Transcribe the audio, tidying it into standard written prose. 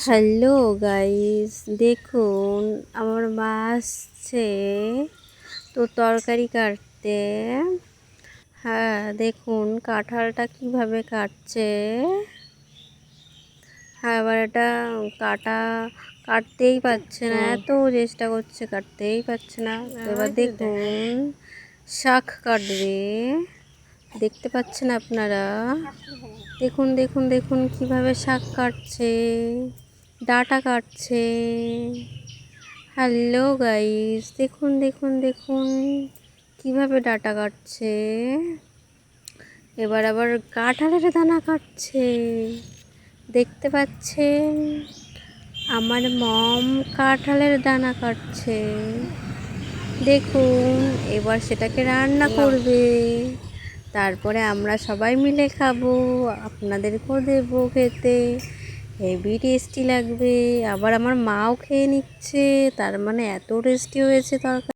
Hello guys, দেখুন আমার মা আসছে তো তরকারি কাটতে। হ্যাঁ, দেখুন কাঁঠালটা কিভাবে কাটছে। হ্যাঁ, এবার এটা কাটতেই পারছে না, এত চেষ্টা করছে কাটতেই পারছে না। তো এবার দেখুন শাক কাটবে, দেখতে পাচ্ছেন আপনারা। দেখুন দেখুন দেখুন কিভাবে শাক কাটছে, ডাঁটা কাটছে। হ্যালো গাইস, দেখুন দেখুন দেখুন কিভাবে ডাঁটা কাটছে। এবার আবার কাঁঠালের দানা কাটছে, দেখতে পাচ্ছেন। আমার মম কাঁঠালের দানা কাটছে, দেখুন। এবার সেটাকে রান্না করবে, তারপরে আমরা সবাই মিলে খাবো, আপনাদেরকেও দেবো খেতে। হেভি টেস্টি লাগবে। আবার আমার মাও খেয়ে নিচ্ছে, তার মানে এত টেস্টি হয়েছে তরকারি।